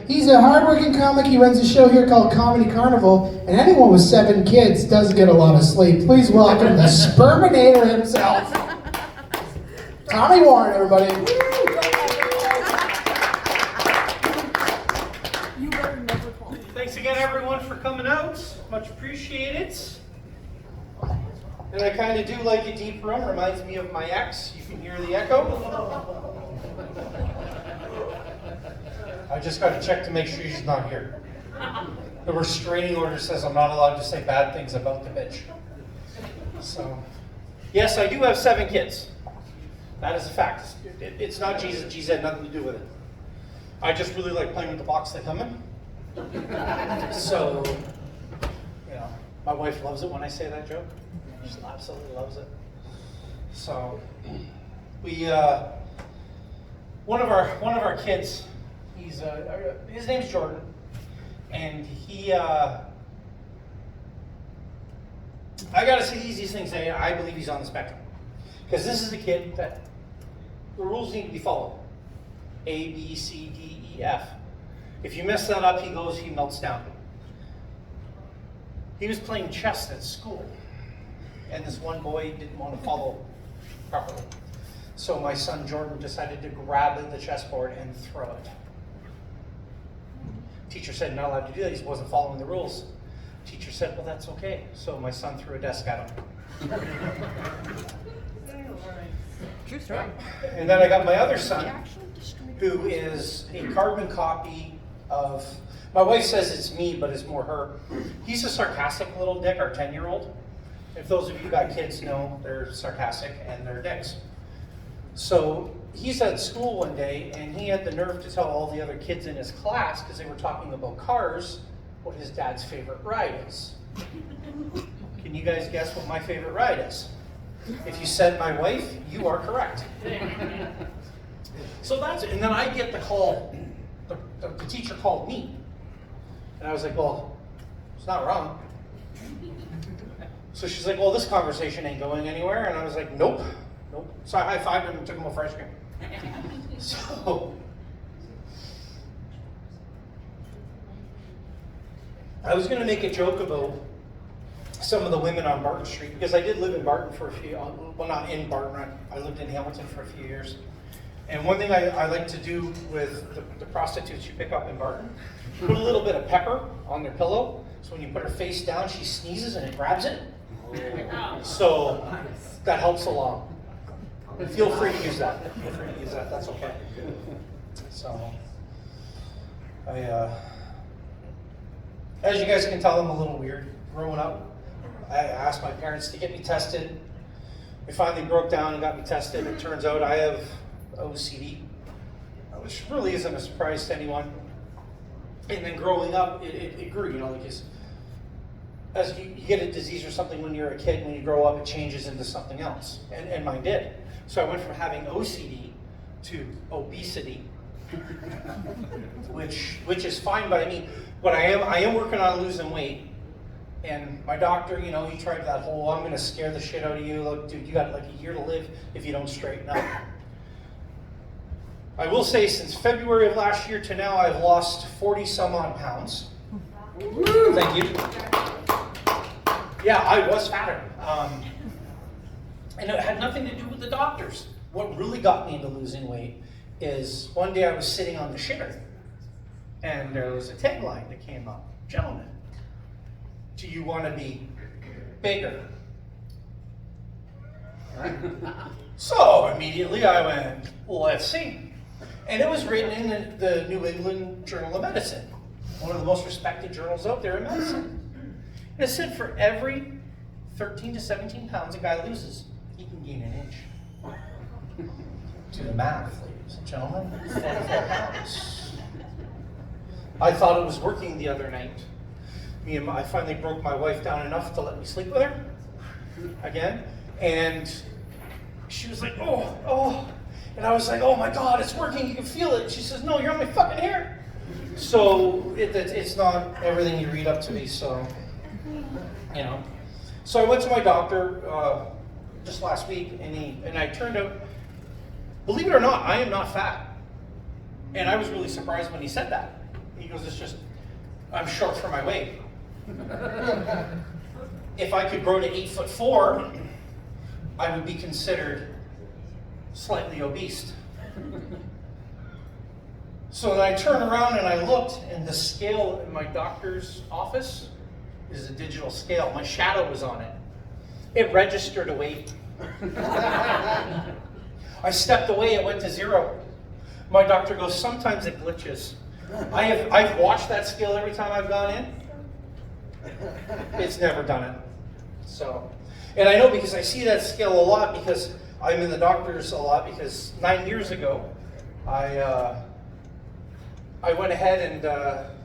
He's a hardworking comic. He runs a show here called Comedy Carnival, and anyone with 7 kids does get a lot of sleep. Please welcome the Sperminator himself, Tommy Warren, everybody. Thanks again, everyone, for coming out. Much appreciated. And I kind of do like a deep room. Reminds me of my ex. You can hear the echo. I just got to check to make sure she's not here. The restraining order says I'm not allowed to say bad things about the bitch. So, yes, I do have 7 kids. That is a fact. It's not Jesus. Jesus had nothing to do with it. I just really like playing with the box they come in. So, you know, my wife loves it when I say that joke. She absolutely loves it. So, we, one of our kids, his name's Jordan, and he, I gotta say the easiest thing to say, I believe he's on the spectrum. Because this is a kid that the rules need to be followed. A, B, C, D, E, F. If you mess that up, he melts down. He was playing chess at school, and this one boy didn't want to follow properly. So my son Jordan decided to grab the chessboard and throw it. Teacher said not allowed to do that, he wasn't following the rules. Teacher said, well, that's okay. So my son threw a desk at him. True story. And then I got my other son, who is a carbon copy of, my wife says it's me, but it's more her. He's a sarcastic little dick, our 10-year-old. If those of you who got kids know, they're sarcastic and they're dicks. So he's at school one day and he had the nerve to tell all the other kids in his class, because they were talking about cars, what his dad's favorite ride is. Can you guys guess what my favorite ride is? If you said my wife, you are correct. So that's it. And then I get the call, the teacher called me. And I was like, well, it's not wrong. So she's like, well, this conversation ain't going anywhere. And I was like, nope. So I high-fived him and took him a fresh cream. So I was going to make a joke about some of the women on Barton Street, because I did live in Barton for a few, well, not in Barton, I lived in Hamilton for a few years. And one thing I like to do with the prostitutes you pick up in Barton, put a little bit of pepper on their pillow, so when you put her face down, she sneezes and it grabs it. So that helps along. Feel free to use that. That's okay. So, as you guys can tell, I'm a little weird. Growing up, I asked my parents to get me tested. We finally broke down and got me tested. It turns out I have OCD, which really isn't a surprise to anyone. And then growing up, it grew, you know, like as you get a disease or something when you're a kid, when you grow up, it changes into something else. And mine did. So I went from having OCD to obesity, which is fine by me. But I am working on losing weight. And my doctor, you know, he tried that whole, I'm going to scare the shit out of you. Look, dude, you got like a year to live if you don't straighten up. I will say, since February of last year to now, I've lost 40 some odd pounds. Thank you. Yeah, I was fatter. And it had nothing to do with the doctors. What really got me into losing weight is one day I was sitting on the shitter, and there was a tagline that came up. Gentlemen, do you want to be bigger? Right. So immediately I went, well, let's see. And it was written in the New England Journal of Medicine, one of the most respected journals out there in medicine. And it said for every 13 to 17 pounds a guy loses, he can gain an inch. Do the math, ladies and gentlemen. 44 pounds. I thought it was working the other night. I finally broke my wife down enough to let me sleep with her again. And she was like, oh. And I was like, oh my God, it's working, you can feel it. She says, no, you're on my fucking hair. So it's not everything you read up to be, so, you know. So I went to my doctor just last week, and I turned out, believe it or not, I am not fat. And I was really surprised when he said that. He goes, it's just, I'm short for my weight. If I could grow to 8'4", I would be considered slightly obese. So then I turned around and I looked, and the scale in my doctor's office is a digital scale. My shadow was on it. It registered a weight. I stepped away, it went to 0. My doctor goes, sometimes it glitches. I've watched that scale every time I've gone in. It's never done it. So, and I know because I see that scale a lot because I'm in the doctors a lot because 9 years ago, I went ahead and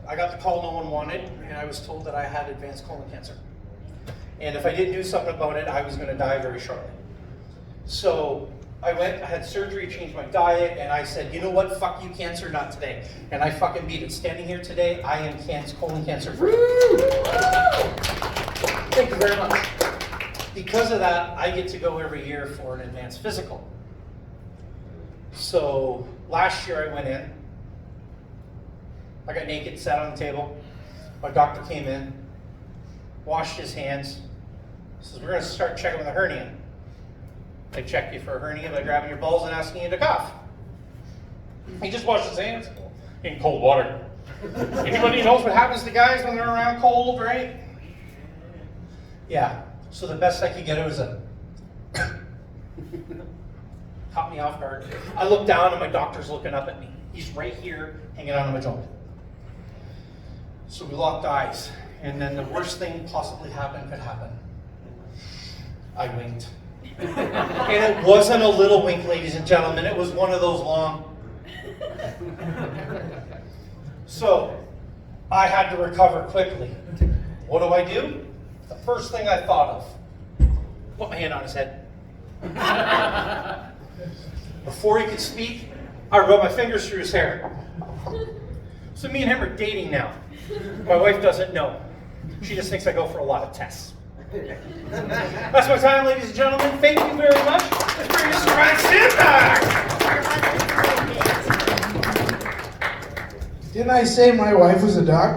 I got the call no one wanted, and I was told that I had advanced colon cancer. And if I didn't do something about it, I was going to die very shortly. So I went, I had surgery, changed my diet, and I said, you know what, fuck you cancer, not today. And I fucking beat it. Standing here today, I am colon cancer free. Thank you very much. Because of that, I get to go every year for an advanced physical. So last year I went in, I got naked, sat on the table. My doctor came in, washed his hands, says, we're going to start checking with a hernia. They check you for a hernia by grabbing your balls and asking you to cough. He just washed his hands in cold water. Anybody knows what happens to guys when they're around cold, right? Yeah, so the best I could get was a caught me off guard. I look down and my doctor's looking up at me. He's right here hanging on to my joint. So we locked eyes, and then the worst thing possibly could happen. I winked. And it wasn't a little wink, ladies and gentlemen. It was one of those long. So I had to recover quickly. What do? The first thing I thought of, put my hand on his head. Before he could speak, I rubbed my fingers through his hair. So me and him are dating now. My wife doesn't know. She just thinks I go for a lot of tests. That's my time, ladies and gentlemen. Thank you very much. Let's bring Mr. Ryan Sandberg. Didn't I say my wife was a doctor?